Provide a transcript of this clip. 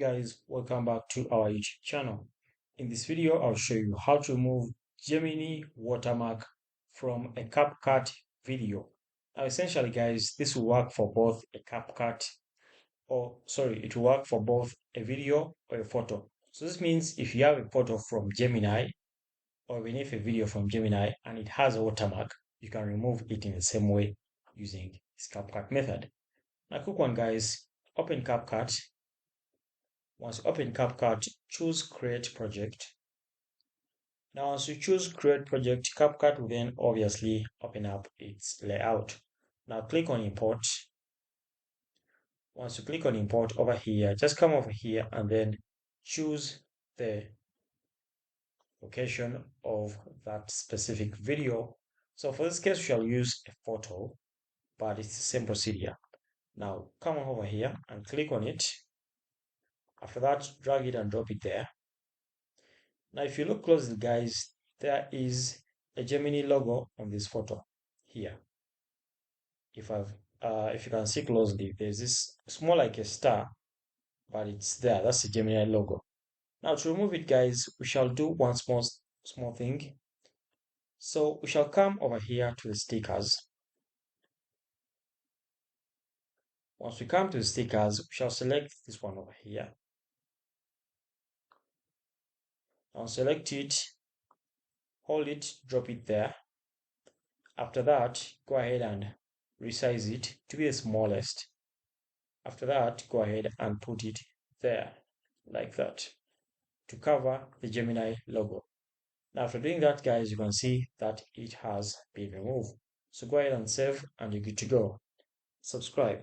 Guys, welcome back to our YouTube channel. In this video, I'll show you how to remove Gemini watermark from a CapCut video. Now, essentially, guys, this will work for both a CapCut it will work for both a video or a photo. So this means if you have a photo from Gemini or even if a video from Gemini and it has a watermark, you can remove it in the same way using this CapCut method. Now, quick one, guys, open CapCut. Once you open CapCut, choose Create Project. Now, once you choose Create Project, CapCut will then obviously open up its layout. Now, click on Import. Once you click on Import over here, just come over here and then choose the location of that specific video. So for this case, we shall use a photo, but it's the same procedure. Now, come on over here and click on it. After that, drag it and drop it there. Now, if you look closely, guys, there is a Gemini logo on this photo here. If you can see closely, there's this, it's more like a star, but it's there. That's the Gemini logo. Now, to remove it, guys, we shall do one small thing. So we shall come over here to the stickers. Once we come to the stickers, we shall select this one over here. Now select it, hold it, drop it there. After that, go ahead and resize it to be the smallest. After that, go ahead and put it there, like that, to cover the Gemini logo. Now, after doing that, guys, you can see that it has been removed. So go ahead and save, and you're good to go. Subscribe.